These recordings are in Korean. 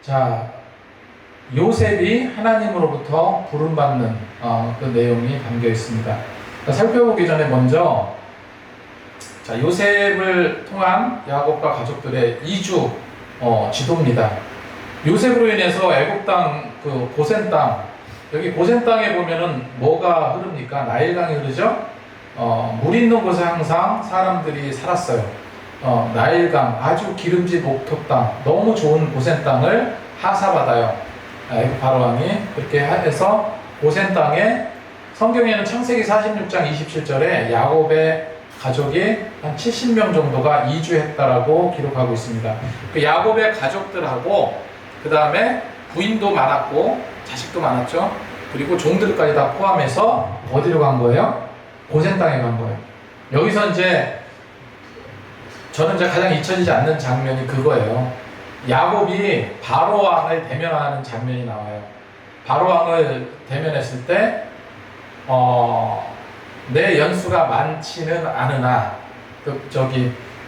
자, 요셉이 하나님으로부터 부름받는 그 내용이 담겨 있습니다. 자, 살펴보기 전에 먼저 자, 요셉을 통한 야곱과 가족들의 이주 지도입니다. 요셉으로 인해서 애굽 땅, 그 고센 땅, 여기 고센 땅에 보면은 뭐가 흐릅니까? 나일강이 흐르죠? 물 있는 곳에 항상 사람들이 살았어요. 나일강, 아주 기름진 목토 땅, 너무 좋은 고센 땅을 하사받아요. 애굽 바로왕이 그렇게 해서 고센 땅에 성경에는 창세기 46장 27절에 야곱의 가족이 한 70명 정도가 이주했다라고 기록하고 있습니다. 그 야곱의 가족들하고 그 다음에 부인도 많았고 자식도 많았죠. 그리고 종들까지 다 포함해서 어디로 간 거예요? 고센 땅에 간 거예요. 여기서 이제 저는 이제 가장 잊혀지지 않는 장면이 그거예요. 야곱이 바로왕을 대면하는 장면이 나와요. 바로왕을 대면했을 때 내 연수가 많지는 않으나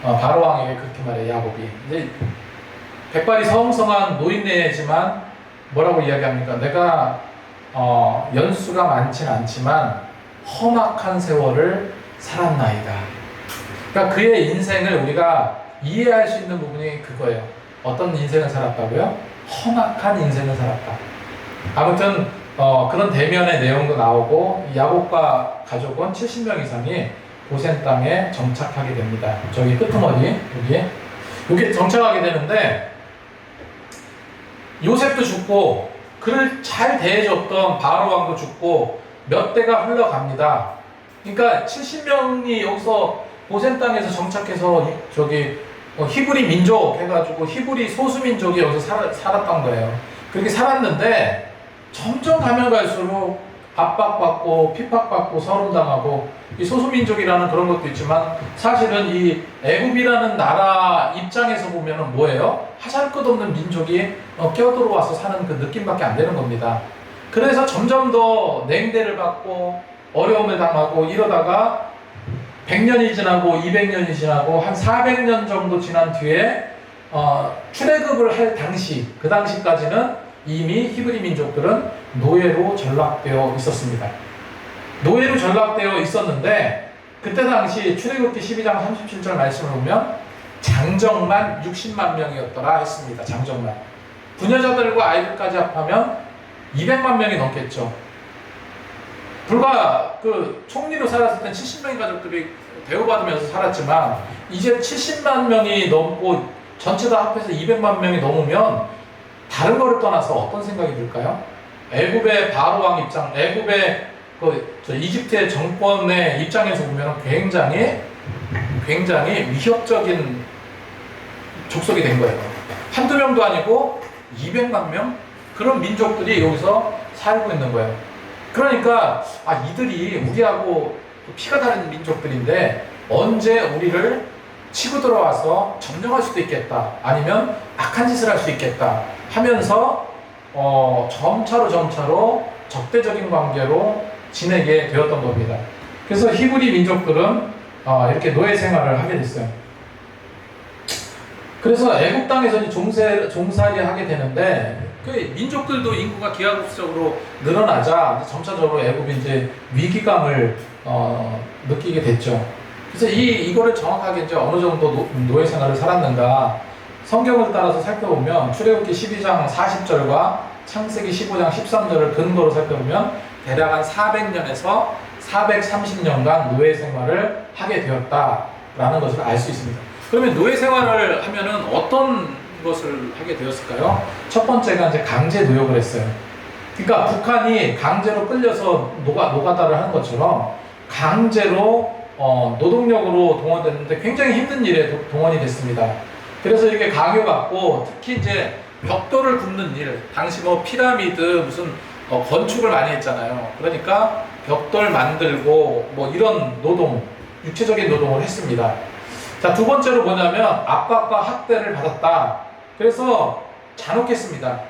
바로왕에게 그렇게 말해요. 야곱이 이제 백발이 성성한 노인네지만 뭐라고 이야기합니까? 내가 연수가 많지는 않지만 험악한 세월을 살았나이다. 그러니까 그의 인생을 우리가 이해할 수 있는 부분이 그거예요. 어떤 인생을 살았다고요? 험악한 인생을 살았다. 아무튼 그런 대면의 내용도 나오고 야곱과 가족은 70명 이상이 고센 땅에 정착하게 됩니다. 저기 끄트머리 여기 정착하게 되는데 요셉도 죽고 그를 잘 대해줬던 바로왕도 죽고 몇 대가 흘러갑니다. 그러니까 70명이 여기서 고센 땅에서 정착해서 히브리 민족 해가지고 히브리 소수민족이 여기서 살았던 거예요. 그렇게 살았는데 점점 가면 갈수록 압박받고 핍박받고 서름당하고 이 소수민족이라는 그런 것도 있지만 사실은 이 애굽이라는 나라 입장에서 보면은 뭐예요? 하잘것없는 민족이 껴들어와서 사는 그 느낌밖에 안 되는 겁니다. 그래서 점점 더 냉대를 받고 어려움을 당하고 이러다가 100년이 지나고 200년이 지나고 한 400년 정도 지난 뒤에 출애굽을 할 당시 그 당시까지는 이미 히브리 민족들은 노예로 전락되어 있었습니다. 노예로 전락되어 있었는데 그때 당시 출애굽기 12장 37절 말씀을 보면 장정만 60만 명이었더라 했습니다. 장정만. 부녀자들과 아이들까지 합하면 200만 명이 넘겠죠. 불과 그 총리로 살았을 땐 70명의 가족들이 대우받으면서 살았지만 이제 70만 명이 넘고 전체 다 합해서 200만 명이 넘으면 다른 거를 떠나서 어떤 생각이 들까요? 애굽의 바로왕 입장, 애굽의 이집트의 정권의 입장에서 보면 굉장히 위협적인 족속이 된 거예요. 한두 명도 아니고 200만 명? 그런 민족들이 여기서 살고 있는 거예요. 그러니까 이들이 우리하고 피가 다른 민족들인데 언제 우리를 치고 들어와서 점령할 수도 있겠다, 아니면 악한 짓을 할 수 있겠다 하면서 점차로 적대적인 관계로 지내게 되었던 겁니다. 그래서 히브리 민족들은 이렇게 노예 생활을 하게 됐어요. 그래서 애굽 땅에서 종살이 하게 되는데 그 민족들도 인구가 기하급수적으로 늘어나자 점차적으로 애굽이 이제 위기감을 느끼게 됐죠. 그래서 이거를 정확하게 이제 어느 정도 노예 생활을 살았는가 성경을 따라서 살펴보면 출애굽기 12장 40절과 창세기 15장 13절을 근거로 살펴보면 대략 한 400년에서 430년간 노예 생활을 하게 되었다라는 것을 알 수 있습니다. 그러면 노예 생활을 하면은 어떤 것을 하게 되었을까요? 첫 번째가 이제 강제 노역을 했어요. 그러니까 북한이 강제로 끌려서 노가다를 하는 것처럼 강제로 노동력으로 동원됐는데 굉장히 힘든 일에 동원이 됐습니다. 그래서 이렇게 강요받고 특히 이제 벽돌을 굽는 일, 당시 피라미드 무슨 건축을 많이 했잖아요. 그러니까 벽돌 만들고 이런 노동, 육체적인 노동을 했습니다. 자, 두 번째로 뭐냐면 압박과 학대를 받았다. 그래서 잔혹했습니다.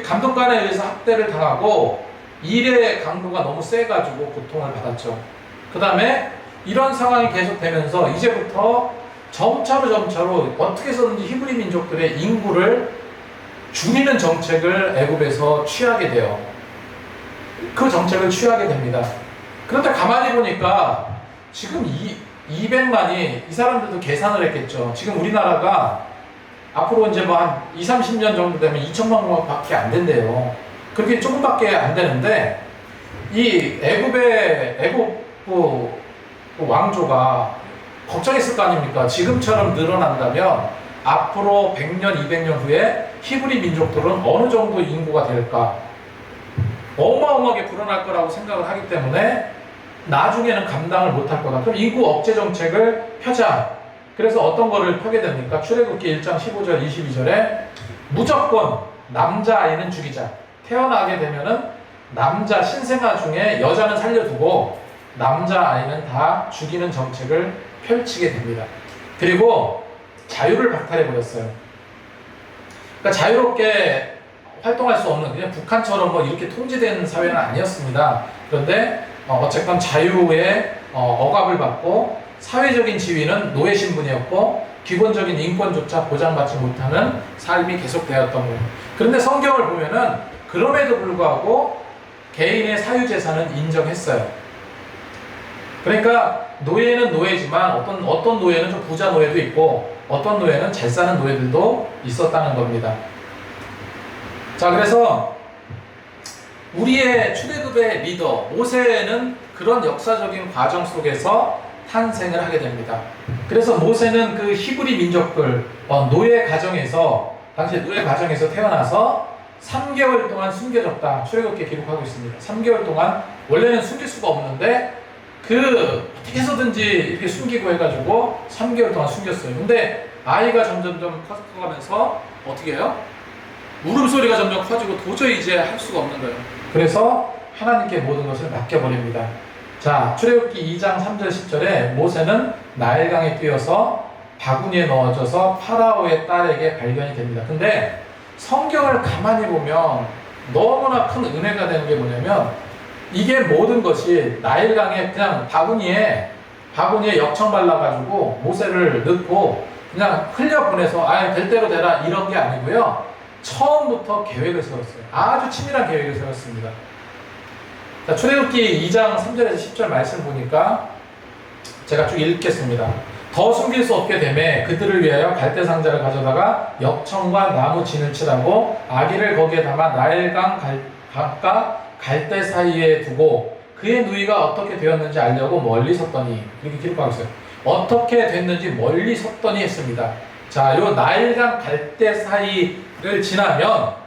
감독관에 의해서 학대를 당하고 일의 강도가 너무 세가지고 고통을 받았죠. 그 다음에 이런 상황이 계속되면서 이제부터 점차로 어떻게 해서든지 히브리 민족들의 인구를 줄이는 정책을 애굽에서 취하게 돼요. 그 정책을 취하게 됩니다. 그런데 가만히 보니까 지금 200만이 이 사람들도 계산을 했겠죠. 지금 우리나라가 앞으로 이제 뭐 한 2, 30년 정도 되면 2천만 명밖에 안 된대요. 그렇게 조금밖에 안 되는데 이 애굽 왕조가 걱정했을 거 아닙니까? 지금처럼 늘어난다면 앞으로 100년, 200년 후에 히브리 민족들은 어느 정도 인구가 될까? 어마어마하게 불어날 거라고 생각을 하기 때문에 나중에는 감당을 못할 거다. 그럼 인구 억제 정책을 펴자. 그래서 어떤 거를 펴게 됩니까? 출애굽기 1장 15절 22절에 무조건 남자아이는 죽이자. 태어나게 되면은 남자 신생아 중에 여자는 살려두고 남자아이는 다 죽이는 정책을 펼치게 됩니다. 그리고 자유를 박탈해버렸어요. 그러니까 자유롭게 활동할 수 없는, 그냥 북한처럼 뭐 이렇게 통제된 사회는 아니었습니다. 그런데 어쨌건 자유의 억압을 받고 사회적인 지위는 노예 신분이었고 기본적인 인권조차 보장받지 못하는 삶이 계속되었던 거예요. 그런데 성경을 보면은 그럼에도 불구하고 개인의 사유재산은 인정했어요. 그러니까 노예는 노예지만 어떤 노예는 좀 부자 노예도 있고 어떤 노예는 잘 사는 노예들도 있었다는 겁니다. 자, 그래서 우리의 출애굽의 리더 모세는 그런 역사적인 과정 속에서 탄생을 하게 됩니다. 그래서 모세는 그 히브리 민족들 노예 가정에서 당시 노예 가정에서 태어나서 3개월 동안 숨겨졌다. 출애굽기에 기록하고 있습니다. 3개월 동안 원래는 숨길 수가 없는데 어떻게 해서든지 이렇게 숨기고 해가지고 3개월 동안 숨겼어요. 근데 아이가 점점점 커가면서 어떻게 해요? 울음소리가 점점 커지고 도저히 이제 할 수가 없는 거예요. 그래서 하나님께 모든 것을 맡겨버립니다. 자, 출애굽기 2장 3절 10절에 모세는 나일강에 뛰어서 바구니에 넣어져서 파라오의 딸에게 발견이 됩니다. 근데 성경을 가만히 보면 너무나 큰 은혜가 되는 게 뭐냐면 이게 모든 것이 나일강에 그냥 바구니에 역청 발라가지고 모세를 넣고 그냥 흘려보내서 될 대로 되라 이런 게 아니고요. 처음부터 계획을 세웠어요. 아주 치밀한 계획을 세웠습니다. 자, 출애굽기 2장 3절에서 10절 말씀 보니까 제가 쭉 읽겠습니다. 더 숨길 수 없게 되매 그들을 위하여 갈대 상자를 가져다가 역청과 나무 진을 칠하고 아기를 거기에 담아 나일강 강가 갈대 사이에 두고 그의 누이가 어떻게 되었는지 알려고 멀리 섰더니 이렇게 기록하고 있어요. 어떻게 됐는지 멀리 섰더니 했습니다. 자, 요 나일강 갈대 사이를 지나면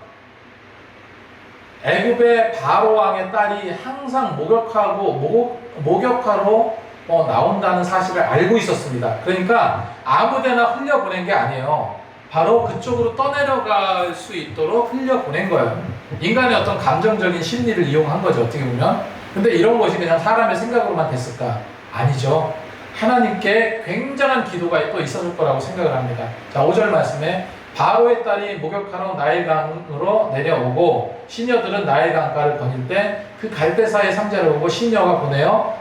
애굽의 바로 왕의 딸이 항상 목욕하러 나온다는 사실을 알고 있었습니다. 그러니까 아무데나 흘려보낸 게 아니에요. 바로 그쪽으로 떠내려갈 수 있도록 흘려보낸 거예요. 인간의 어떤 감정적인 심리를 이용한 거죠, 어떻게 보면. 근데 이런 것이 그냥 사람의 생각으로만 됐을까? 아니죠. 하나님께 굉장한 기도가 또 있었을 거라고 생각을 합니다. 자, 5절 말씀에 바로의 딸이 목욕하러 나일강으로 내려오고 시녀들은 나일강가를 거닐 때 그 갈대사의 상자를 보고 시녀가 보내어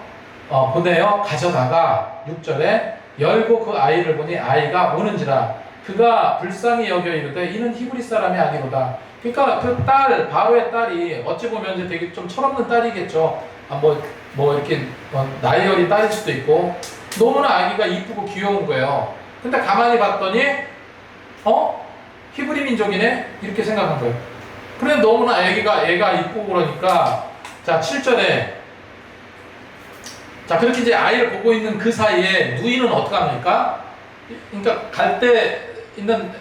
가져다가 6절에 열고 그 아이를 보니 아이가 우는지라 그가 불쌍히 여겨 이르되 이는 히브리 사람의 아기로다. 그러니까 그 딸, 바로의 딸이 어찌 보면 이제 되게 좀 철없는 딸이겠죠. 이렇게 나이어린 딸일 수도 있고 너무나 아기가 이쁘고 귀여운 거예요. 근데 가만히 봤더니 히브리 민족이네? 이렇게 생각한 거예요. 그런데 너무나 애가 이쁘고 그러니까 자 7절에 자 그렇게 이제 아이를 보고 있는 그 사이에 누이는 어떻게 합니까? 그러니까 갈 때 있는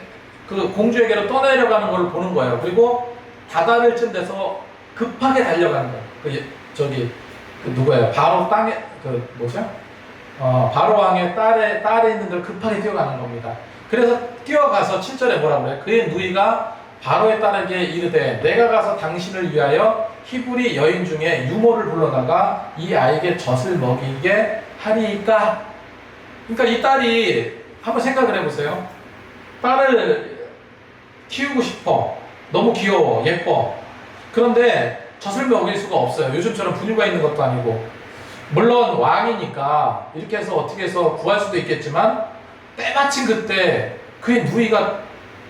그 공주에게로 떠내려가는 걸 보는 거예요. 그리고 다다를 쯤 돼서 급하게 달려가는 거예요. 누구예요? 바로 땅에 바로 왕의 딸에 있는 걸 급하게 뛰어가는 겁니다. 그래서 뛰어가서 7절에 뭐라고 그래요? 그의 누이가 바로의 딸에게 이르되 내가 가서 당신을 위하여 히브리 여인 중에 유모를 불러다가 이 아이에게 젖을 먹이게 하리이까. 그러니까 이 딸이 한번 생각을 해보세요. 딸을 키우고 싶어. 너무 귀여워. 예뻐. 그런데 젖을 먹일 수가 없어요. 요즘처럼 분유가 있는 것도 아니고. 물론 왕이니까 이렇게 해서 어떻게 해서 구할 수도 있겠지만 때마침 그때 그의 누이가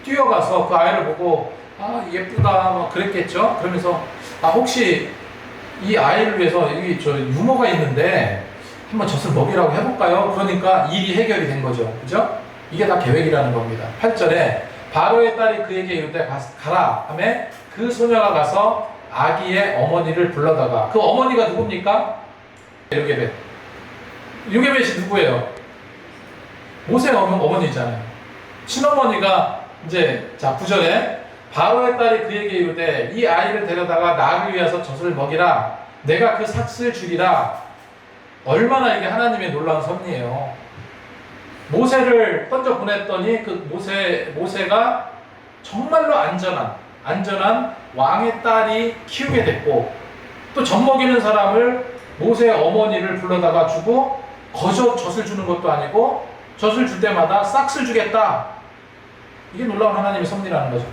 뛰어가서 그 아이를 보고 예쁘다 막 그랬겠죠. 그러면서 혹시 이 아이를 위해서 여기 저 유모가 있는데 한번 젖을 먹이라고 해볼까요? 그러니까 일이 해결이 된 거죠. 그죠? 이게 다 계획이라는 겁니다. 8절에 바로의 딸이 그에게 이르되 가라 하매 그 소녀가 가서 아기의 어머니를 불러다가, 그 어머니가 누굽니까? 요게벳. 요게벳이 누구예요? 모세 어머니잖아요. 친어머니가 이제, 자 9절에 바로의 딸이 그에게 이르되 이 아이를 데려다가 나를 위해서 젖을 먹이라, 내가 그 삭슬 주리라. 얼마나 이게 하나님의 놀라운 섭리예요. 모세를 던져 보냈더니 그 모세가 정말로 안전한 왕의 딸이 키우게 됐고, 또 젖 먹이는 사람을 모세의 어머니를 불러다가 주고, 거저 젖을 주는 것도 아니고 젖을 줄 때마다 싹쓸 주겠다. 이게 놀라운 하나님의 섭리라는 거죠.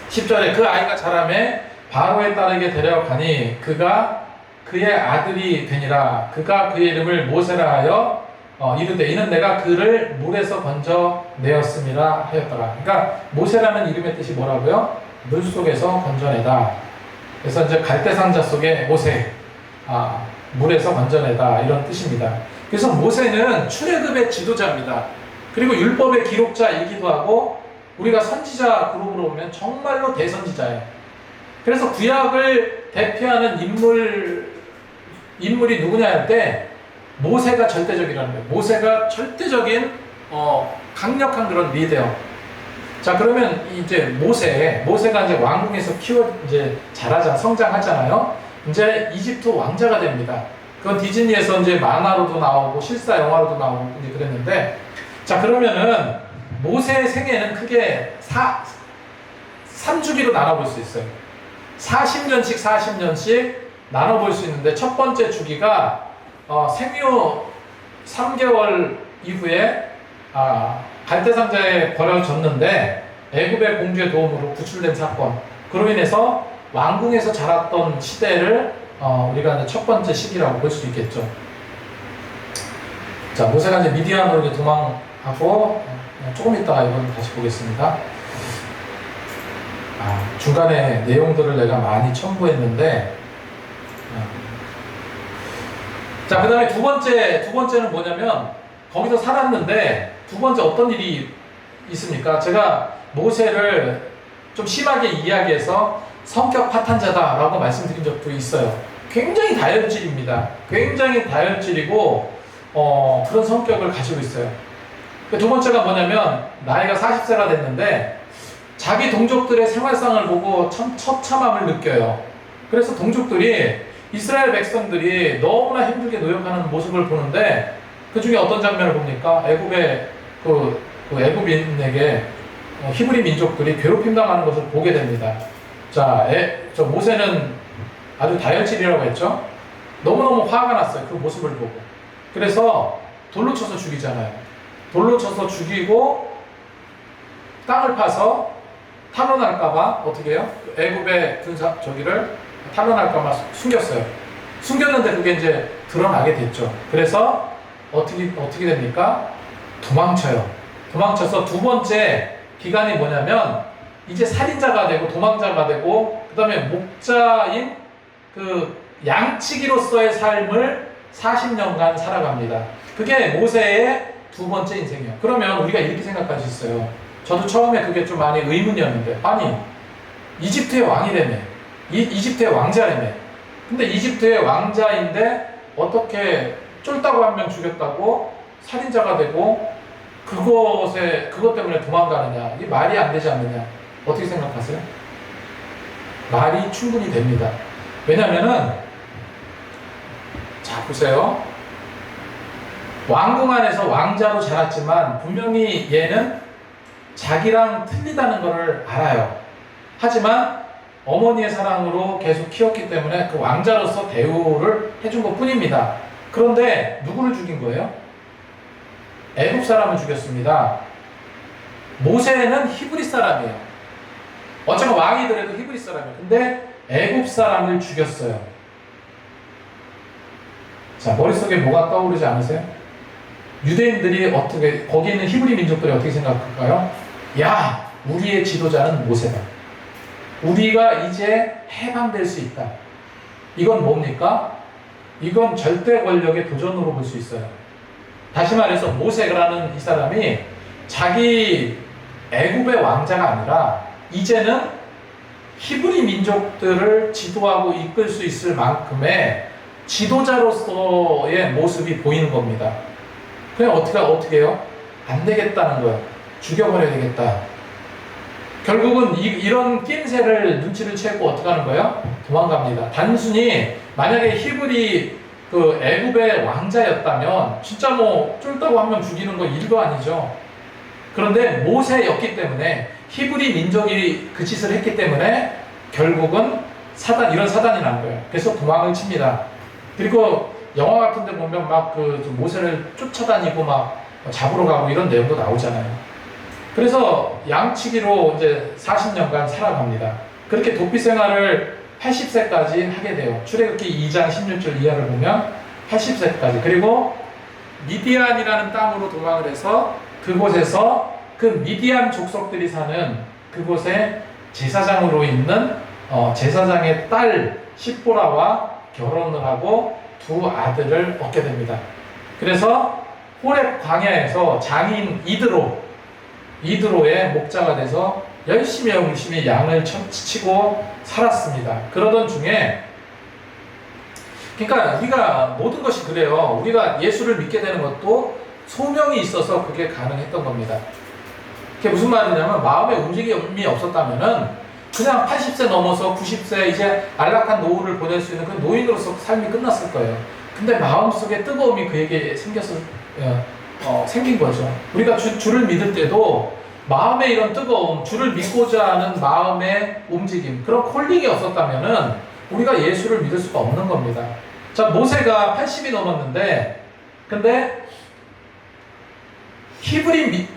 10절에 그 아이가 자라매 바로의 딸에게 데려가니 그가 그의 아들이 되니라. 그가 그의 이름을 모세라 하여 이르되 이는 내가 그를 물에서 건져내었음이라 하였더라. 그러니까 모세라는 이름의 뜻이 뭐라고요? 물 속에서 건져내다. 그래서 이제 갈대상자 속에 모세, 물에서 건져내다, 이런 뜻입니다. 그래서 모세는 출애굽의 지도자입니다. 그리고 율법의 기록자이기도 하고, 우리가 선지자 그룹으로 보면 정말로 대선지자예요. 그래서 구약을 대표하는 인물이 누구냐 할 때 모세가 절대적이라는 거예요. 모세가 절대적인 강력한 그런 리더예요. 자, 그러면 이제 모세가 이제 왕궁에서 이제 성장하잖아요. 이제 이집트 왕자가 됩니다. 그건 디즈니에서 이제 만화로도 나오고 실사 영화로도 나오고 이제 그랬는데, 자, 그러면은 모세의 생애는 크게 3주기로 나눠볼 수 있어요. 40년씩 나눠볼 수 있는데, 첫 번째 주기가 생후 3개월 이후에 갈대상자에 버려졌는데 애굽의 공주의 도움으로 구출된 사건, 그로 인해서 왕궁에서 자랐던 시대를 우리가 이제 첫 번째 시기라고 볼 수 있겠죠. 자, 모세가 이제 미디안으로 이제 도망하고, 조금 있다가 이건 다시 보겠습니다. 중간에 내용들을 내가 많이 첨부했는데, 자, 그 다음에 두 번째는 뭐냐면, 거기서 살았는데 두 번째 어떤 일이 있습니까? 제가 모세를 좀 심하게 이야기해서 성격 파탄자다라고 말씀드린 적도 있어요. 굉장히 다혈질입니다. 굉장히 다혈질이고 그런 성격을 가지고 있어요. 두 번째가 뭐냐면, 나이가 40세가 됐는데 자기 동족들의 생활상을 보고 참 처참함을 느껴요. 그래서 동족들이, 이스라엘 백성들이 너무나 힘들게 노력하는 모습을 보는데, 그 중에 어떤 장면을 봅니까? 애굽의 그 애굽인에게 히브리 민족들이 괴롭힘 당하는 것을 보게 됩니다. 자, 저 모세는 아주 다혈질이라고 했죠? 너무너무 화가 났어요. 그 모습을 보고. 그래서 돌로 쳐서 죽이잖아요. 돌로 쳐서 죽이고 땅을 파서 탄원할까봐 어떻게 해요? 애굽의 저기를 탄원할까봐 숨겼어요. 숨겼는데 그게 이제 드러나게 됐죠. 그래서 어떻게 됩니까? 도망쳐서 두 번째 기간이 뭐냐면, 이제 살인자가 되고 도망자가 되고, 그 다음에 목자인 그 양치기로서의 삶을 40년간 살아갑니다. 그게 모세의 두 번째 인생이에요. 그러면 우리가 이렇게 생각할 수 있어요. 저도 처음에 그게 좀 많이 의문이었는데, 아니, 이집트의 왕이라며, 이집트의 왕자라며, 근데 이집트의 왕자인데 어떻게 쫄다고 한 명 죽였다고 살인자가 되고 그것 때문에 도망가느냐? 이게 말이 안 되지 않느냐? 어떻게 생각하세요? 말이 충분히 됩니다. 왜냐면은, 자, 보세요. 왕궁 안에서 왕자로 자랐지만 분명히 얘는 자기랑 틀리다는 것을 알아요. 하지만 어머니의 사랑으로 계속 키웠기 때문에 그 왕자로서 대우를 해준 것 뿐입니다. 그런데 누구를 죽인 거예요? 애굽 사람을 죽였습니다. 모세는 히브리 사람이에요. 어쩌면 왕이더라도 히브리 사람이에요. 근데 애굽 사람을 죽였어요. 자, 머릿속에 뭐가 떠오르지 않으세요? 유대인들이 거기 있는 히브리 민족들이 어떻게 생각할까요? 야, 우리의 지도자는 모세다. 우리가 이제 해방될 수 있다. 이건 뭡니까? 이건 절대 권력의 도전으로 볼 수 있어요. 다시 말해서 모세라는 이 사람이 자기 애굽의 왕자가 아니라 이제는 히브리 민족들을 지도하고 이끌 수 있을 만큼의 지도자로서의 모습이 보이는 겁니다. 그냥 어떻게 해요? 안 되겠다는 거예요. 죽여버려야 되겠다. 결국은 이런 낌새를 눈치를 채고 어떻게 하는 거예요? 도망갑니다. 단순히 만약에 히브리 그 애굽의 왕자였다면 진짜 뭐 쫄다고 한 명 죽이는 거 일도 아니죠. 그런데 모세였기 때문에 히브리 민족이 그 짓을 했기 때문에 결국은 이런 사단이 난 거예요. 그래서 도망을 칩니다. 그리고 영화 같은 데 보면 막 그 모세를 쫓아다니고 막 잡으러 가고 이런 내용도 나오잖아요. 그래서 양치기로 이제 40년간 살아갑니다. 그렇게 도피 생활을 80세까지 하게 돼요. 출애굽기 2장 16절 이하를 보면 80세까지. 그리고 미디안이라는 땅으로 도망을 해서 그곳에서 그 미디안 족속들이 사는 그곳에 제사장으로 있는 제사장의 딸 십보라와 결혼을 하고 두 아들을 얻게 됩니다. 그래서 호렙 광야에서 장인 이드로의 목자가 돼서 열심히 양을 치고 살았습니다. 그러던 중에 그러니까 우리가 모든 것이 그래요. 우리가 예수를 믿게 되는 것도 소명이 있어서 그게 가능했던 겁니다. 그게 무슨 말이냐면 마음의 움직임이 없었다면은 그냥 80세 넘어서 90세 이제 안락한 노후를 보낼 수 있는 그 노인으로서 삶이 끝났을 거예요. 근데 마음속에 뜨거움이 그에게 생긴 거죠. 우리가 주를 믿을 때도 마음의 이런 뜨거움, 주를 믿고자 하는 마음의 움직임, 그런 콜링이 없었다면은 우리가 예수를 믿을 수가 없는 겁니다. 자, 모세가 80이 넘었는데, 근데 히브리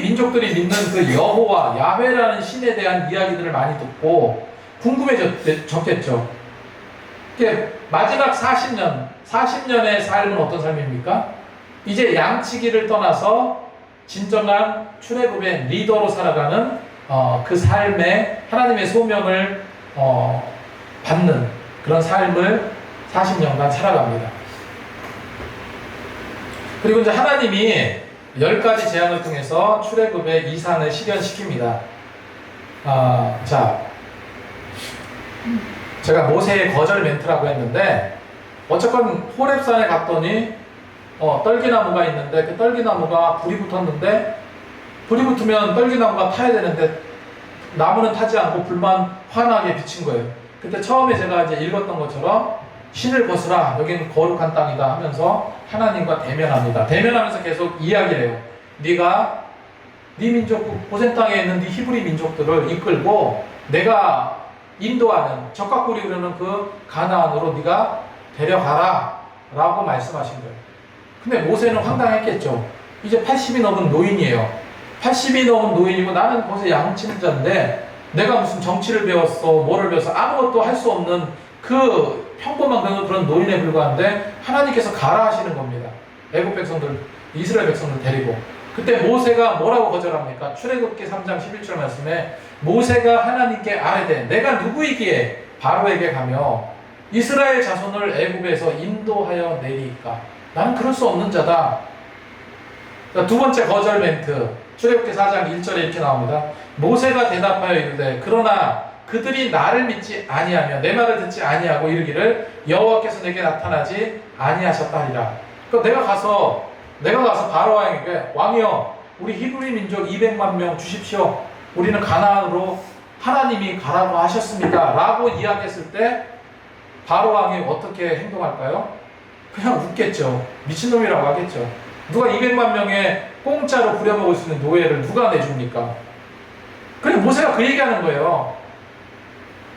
민족들이 믿는 그 여호와, 야훼라는 신에 대한 이야기들을 많이 듣고 궁금해졌겠죠. 마지막 40년의 삶은 어떤 삶입니까? 이제 양치기를 떠나서 진정한 출애굽의 리더로 살아가는 그 삶에 하나님의 소명을 받는 그런 삶을 40년간 살아갑니다. 그리고 이제 하나님이 10가지 재앙을 통해서 출애굽의 이산을 실현시킵니다. 자, 제가 모세의 거절 멘트라고 했는데 어쨌건 호렙산에 갔더니 떨기나무가 있는데 그 떨기나무가 불이 붙었는데 불이 붙으면 떨기나무가 타야 되는데 나무는 타지 않고 불만 환하게 비친 거예요. 그때 처음에 제가 이제 읽었던 것처럼 신을 벗으라, 여기는 거룩한 땅이다 하면서 하나님과 대면합니다. 대면하면서 계속 이야기를 해요. 네가 네 민족, 고센 땅에 있는 네 히브리 민족들을 이끌고 내가 인도하는 적각골이 흐르는 그 가나안으로 네가 데려가라 라고 말씀하신 거예요. 근데 모세는 황당했겠죠. 이제 80이 넘은 노인이에요. 80이 넘은 노인이고 나는 벌써 양치는 자인데 내가 무슨 정치를 배웠어, 뭐를 배웠어, 아무것도 할 수 없는 그 평범한 그런 노인에 불과한데 하나님께서 가라 하시는 겁니다. 애굽 백성들, 이스라엘 백성들 데리고. 그때 모세가 뭐라고 거절합니까? 출애굽기 3장 11절 말씀에 모세가 하나님께 아뢰되 내가 누구이기에 바로에게 가며 이스라엘 자손을 애굽에서 인도하여 내리까? 나는 그럴 수 없는 자다. 두 번째 거절 멘트, 출애굽기 4장 1절에 이렇게 나옵니다. 모세가 대답하여 이르되 그러나 그들이 나를 믿지 아니하며 내 말을 듣지 아니하고 이르기를 여호와께서 내게 나타나지 아니하셨다리라. 그러니까 내가 가서 바로 왕에게 왕이여 우리 히브리 민족 200만 명 주십시오. 우리는 가나안으로 하나님이 가라고 하셨습니다. 라고 이야기했을 때 바로 왕이 어떻게 행동할까요? 그냥 웃겠죠. 미친놈이라고 하겠죠. 누가 200만 명의 공짜로 부려먹을 수 있는 노예를 누가 내줍니까? 그리고 모세가 그 얘기하는 거예요.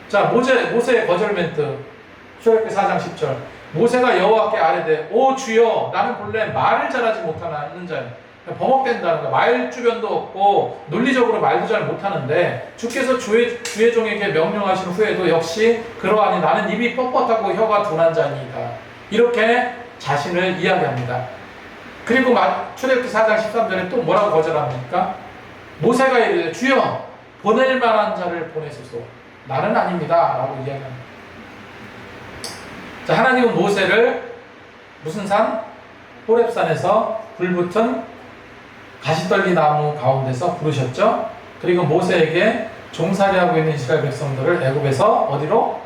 자, 모세의 거절 멘트, 출애굽기 4장 10절. 모세가 여호와께 아뢰되 오 주여 나는 본래 말을 잘하지 못하는 자요. 버벅댄다는 거야. 말 주변도 없고 논리적으로 말도 잘 못하는데 주께서 주의 종에게 명령하신 후에도 역시 그러하니 나는 입이 뻣뻣하고 혀가 둔한 자니이다. 이렇게 자신을 이야기합니다. 그리고 출애굽기 4장 13절에 또 뭐라고 거절합니까? 모세가 이르되 주여 보낼 만한 자를 보내소서. 나는 아닙니다 라고 이야기합니다. 자, 하나님은 모세를 무슨 산? 호렙산에서 불붙은 가시떨기 나무 가운데서 부르셨죠. 그리고 모세에게 종살이하고 있는 이스라엘 백성들을 애굽에서 어디로?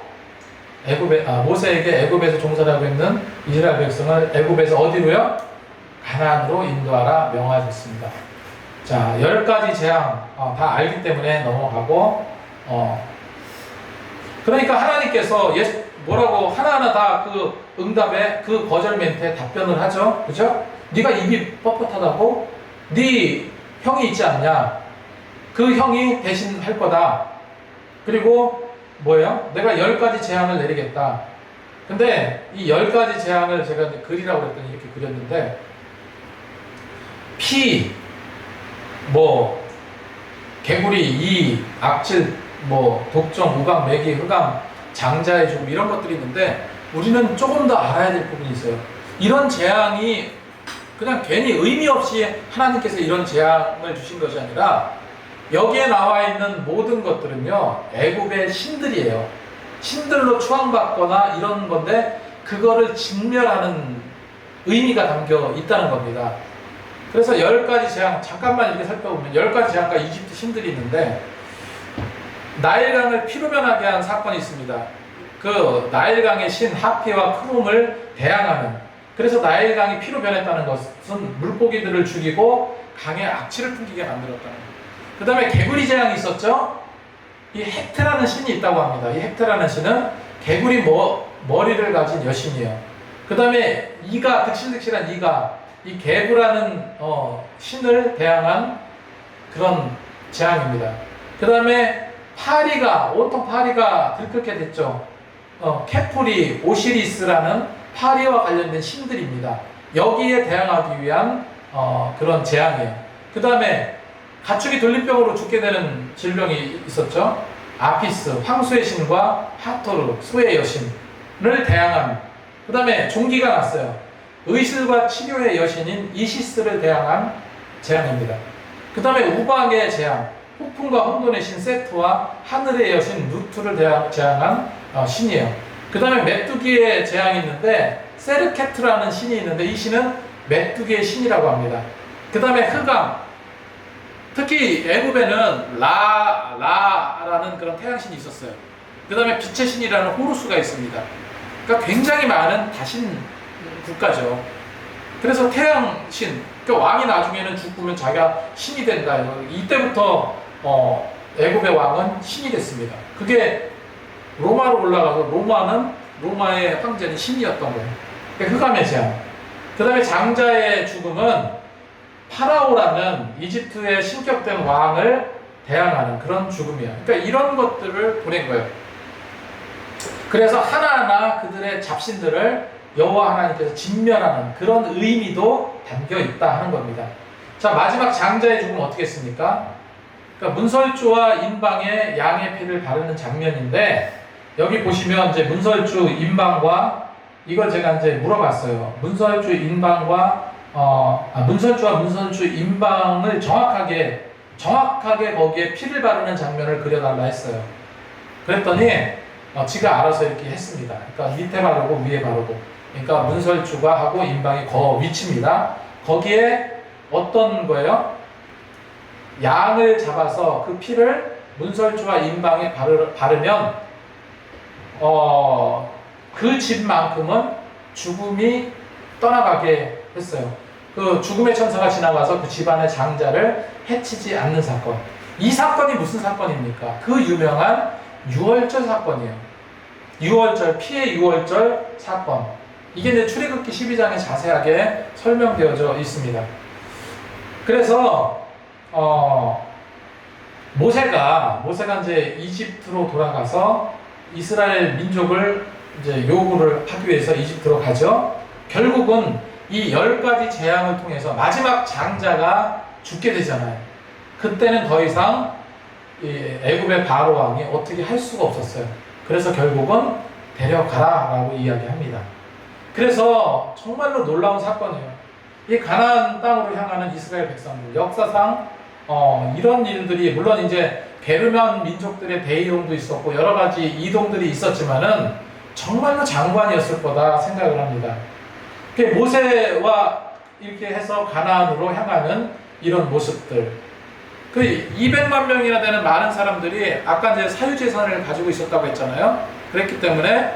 모세에게 애굽에서 종살이하고 있는 이스라엘 백성을 애굽에서 어디로요? 가나안으로 인도하라 명하셨습니다. 자, 10가지 재앙 다 알기 때문에 넘어가고 그러니까 하나님께서 뭐라고 하나하나 다 그 응답에 그 거절 멘트에 답변을 하죠. 그죠? 네가 입이 뻣뻣하다고? 네 형이 있지 않냐? 그 형이 대신 할 거다. 그리고 뭐예요? 내가 10가지 재앙을 내리겠다. 근데 이 10가지 재앙을 제가 그리라고 그랬더니 이렇게 그렸는데 피, 개구리, 이, 악질, 독종, 우강, 매기, 흑암, 장자의 죽음 이런 것들이 있는데 우리는 조금 더 알아야 될 부분이 있어요. 이런 재앙이 그냥 괜히 의미 없이 하나님께서 이런 재앙을 주신 것이 아니라 여기에 나와 있는 모든 것들은요 애굽의 신들이에요. 신들로 추앙받거나 이런 건데 그거를 진멸하는 의미가 담겨 있다는 겁니다. 그래서 10가지 재앙 잠깐만 이렇게 살펴보면 10가지 재앙과 이집트 신들이 있는데 나일강을 피로 변하게 한 사건이 있습니다. 그 나일강의 신 하피와 크롬을 대항하는, 그래서 나일강이 피로 변했다는 것은 물고기들을 죽이고 강에 악취를 풍기게 만들었다는 거예요. 그 다음에 개구리 재앙이 있었죠. 이 헥트라는 신이 있다고 합니다. 이 헥트라는 신은 개구리 머리를 가진 여신이에요. 그 다음에 이가, 득실득실한 이가, 이 개구라는 신을 대항한 그런 재앙입니다. 그 다음에 파리가, 온통 파리가 들끓게 됐죠. 케프리, 오시리스라는 파리와 관련된 신들입니다. 여기에 대항하기 위한 그런 재앙이에요. 그 다음에 가축이 돌림병으로 죽게 되는 질병이 있었죠. 아피스, 황소의 신과 하토르, 소의 여신을 대항한, 그 다음에 종기가 났어요. 의술과 치료의 여신인 이시스를 대항한 재앙입니다. 그 다음에 우박의 재앙, 폭풍과 혼돈의 신 세트와 하늘의 여신 누트를 재앙한 신이에요. 그 다음에 메뚜기의 재앙이 있는데 세르케트라는 신이 있는데 이 신은 메뚜기의 신이라고 합니다. 그 다음에 흑암, 특히 애굽에는 라라는 그런 태양신이 있었어요. 그 다음에 빛의 신이라는 호루스가 있습니다. 그러니까 굉장히 많은 다신 국가죠. 그래서 태양신, 그러니까 왕이 나중에는 죽으면 자기가 신이 된다. 이때부터 애굽의 왕은 신이 됐습니다. 그게 로마로 올라가서 로마의 황제는 신이었던 거예요. 그러니까 흑암의 재앙. 그 다음에 장자의 죽음은 파라오라는 이집트의 신격된 왕을 대항하는 그런 죽음이에요. 그러니까 이런 것들을 보낸 거예요. 그래서 하나하나 그들의 잡신들을 여호와 하나님께서 진멸하는 그런 의미도 담겨 있다 하는 겁니다. 자, 마지막 장자의 죽음은 어떻게 했습니까? 그러니까 문설주와 인방에 양의 피를 바르는 장면인데 여기 보시면 이제 문설주 인방과 이걸 제가 이제 물어봤어요. 문설주 인방과 문설주와 문설주 인방을 정확하게 거기에 피를 바르는 장면을 그려달라 했어요. 그랬더니 지가 알아서 이렇게 했습니다. 그러니까 밑에 바르고 위에 바르고. 그러니까 문설주가 하고 인방이 위치입니다. 거기에 어떤 거예요? 양을 잡아서 그 피를 문설주와 인방에 바르면 그 집만큼은 죽음이 떠나가게 했어요. 그 죽음의 천사가 지나가서 그 집안의 장자를 해치지 않는 사건. 이 사건이 무슨 사건입니까? 그 유명한 유월절 사건이에요. 피의 유월절 사건. 이게 이제 출애굽기 12장에 자세하게 설명되어져 있습니다. 그래서 모세가 이제 이집트로 돌아가서 이스라엘 민족을 이제 요구를 하기 위해서 이집트로 가죠. 결국은 이 10가지 재앙을 통해서 마지막 장자가 죽게 되잖아요. 그때는 더 이상 이 애굽의 바로 왕이 어떻게 할 수가 없었어요. 그래서 결국은 데려가라라고 이야기합니다. 그래서 정말로 놀라운 사건이에요. 이 가나안 땅으로 향하는 이스라엘 백성들, 역사상 이런 일들이 물론 이제 게르만 민족들의 대이동도 있었고 여러 가지 이동들이 있었지만은 정말로 장관이었을 거다 생각을 합니다. 모세와 이렇게 해서 가나안으로 향하는 이런 모습들. 그 200만 명이나 되는 많은 사람들이 아까 이제 사유재산을 가지고 있었다고 했잖아요. 그랬기 때문에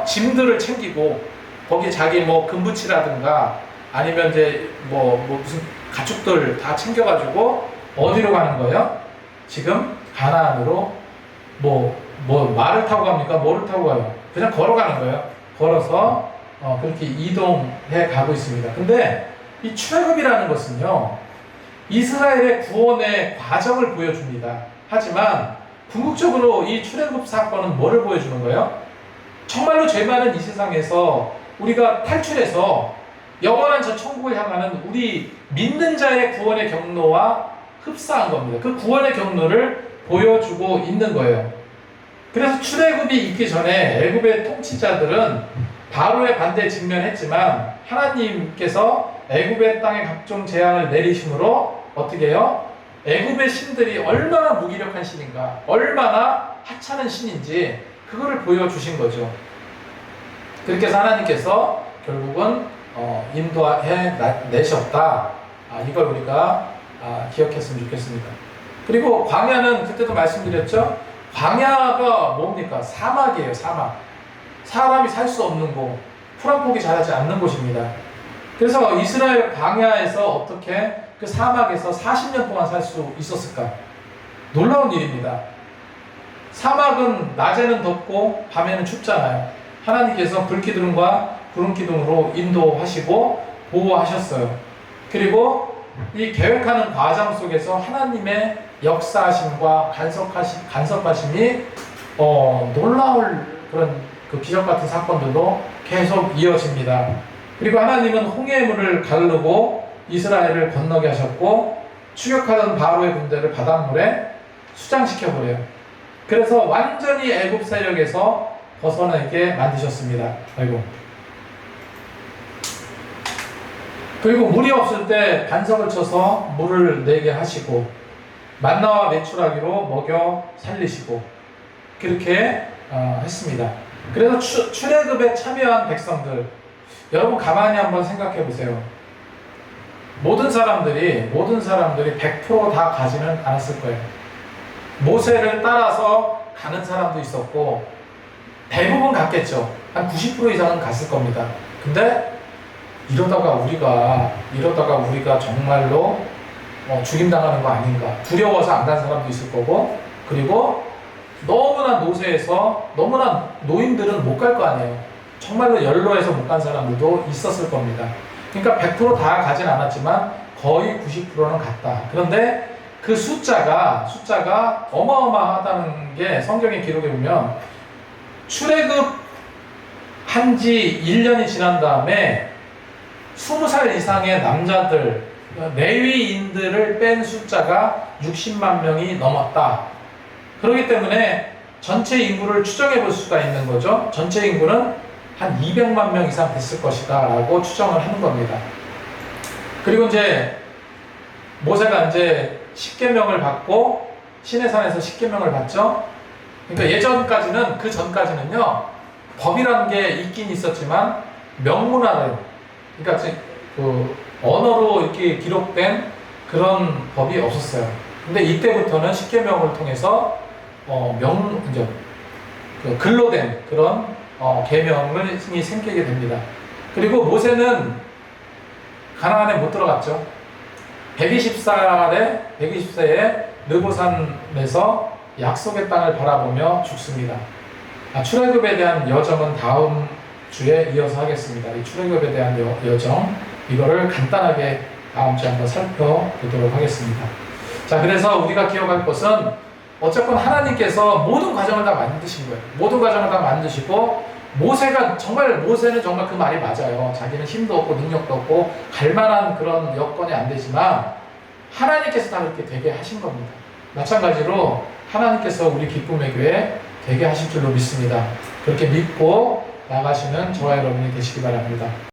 짐들을 챙기고 거기 자기 뭐 금부치라든가 아니면 이제 뭐 무슨 가축들 다 챙겨가지고 어디로 가는 거예요? 지금 가나안으로 뭐 말을 타고 갑니까? 뭐를 타고 가요? 그냥 걸어가는 거예요. 걸어서 그렇게 이동해 가고 있습니다. 근데 이 출애굽이라는 것은요, 이스라엘의 구원의 과정을 보여줍니다. 하지만 궁극적으로 이 출애굽 사건은 뭐를 보여주는 거예요? 정말로 죄 많은 이 세상에서 우리가 탈출해서 영원한 저 천국을 향하는 우리 믿는 자의 구원의 경로와 흡사한 겁니다. 그 구원의 경로를 보여주고 있는 거예요. 그래서 출애굽이 있기 전에 애굽의 통치자들은 바로의 반대에 직면했지만 하나님께서 애굽의 땅에 각종 재앙을 내리심으로 어떻게 해요? 애굽의 신들이 얼마나 무기력한 신인가, 얼마나 하찮은 신인지 그거를 보여주신 거죠. 그렇게 해서 하나님께서 결국은 인도해 내셨다. 이걸 우리가 기억했으면 좋겠습니다. 그리고 광야는 그때도 말씀드렸죠. 광야가 뭡니까? 사막이에요. 사막. 사람이 살 수 없는 곳, 풀 한 폭이 자라지 않는 곳입니다. 그래서 이스라엘 광야에서 어떻게 그 사막에서 40년 동안 살 수 있었을까? 놀라운 일입니다. 사막은 낮에는 덥고 밤에는 춥잖아요. 하나님께서 불기둥과 구름기둥으로 인도하시고 보호하셨어요. 그리고 이 계획하는 과정 속에서 하나님의 역사하심과 간섭하심이 놀라울 그런 그 기적 같은 사건들도 계속 이어집니다. 그리고 하나님은 홍해물을 가르고 이스라엘을 건너게 하셨고 추격하던 바로의 군대를 바닷물에 수장시켜버려요. 그래서 완전히 애굽 세력에서 벗어나게 만드셨습니다. 아이고. 그리고 물이 없을 때 반석을 쳐서 물을 내게 하시고 만나와 메추라기로 먹여 살리시고 그렇게 했습니다. 그래서 출애굽에 참여한 백성들, 여러분 가만히 한번 생각해 보세요. 모든 사람들이 100% 다 가지는 않았을 거예요. 모세를 따라서 가는 사람도 있었고 대부분 갔겠죠. 한 90% 이상은 갔을 겁니다. 근데 이러다가 우리가 정말로 죽임당하는 거 아닌가, 두려워서 안 간 사람도 있을 거고, 그리고 너무나 노쇠해서 너무나 노인들은 못 갈 거 아니에요. 정말로 연로해서 못 간 사람들도 있었을 겁니다. 그러니까 100% 다 가진 않았지만 거의 90%는 갔다. 그런데 그 숫자가 어마어마하다는 게 성경의 기록에 보면 출애굽 한지 1년이 지난 다음에 20살 이상의 남자들, 레위인들을 뺀 숫자가 60만 명이 넘었다. 그렇기 때문에 전체 인구를 추정해 볼 수가 있는 거죠. 전체 인구는 한 200만 명 이상 됐을 것이다 라고 추정을 하는 겁니다. 그리고 이제 모세가 이제 10계명을 받고 시내산에서 10계명을 받죠. 그러니까 예전까지는, 그 전까지는요, 법이라는 게 있긴 있었지만 명문화된, 그러니까 그 언어로 이렇게 기록된 그런 법이 없었어요. 근데 이때부터는 10계명을 통해서 이제 그 글로 된 그런 계명이 생기게 됩니다. 그리고 모세는 가나안에 못 들어갔죠. 120세에 느보산에서 약속의 땅을 바라보며 죽습니다. 출애굽에 대한 여정은 다음 주에 이어서 하겠습니다. 이 출애굽에 대한 여정, 이거를 간단하게 다음 주에 한번 살펴보도록 하겠습니다. 자, 그래서 우리가 기억할 것은 어쨌건 하나님께서 모든 과정을 다 만드신 거예요. 모든 과정을 다 만드시고 모세는 정말 그 말이 맞아요. 자기는 힘도 없고 능력도 없고 갈 만한 그런 여건이 안 되지만 하나님께서 다 그렇게 되게 하신 겁니다. 마찬가지로 하나님께서 우리 기쁨의 교회 되게 하실 줄로 믿습니다. 그렇게 믿고 나가시는 저와 여러분이 되시기 바랍니다.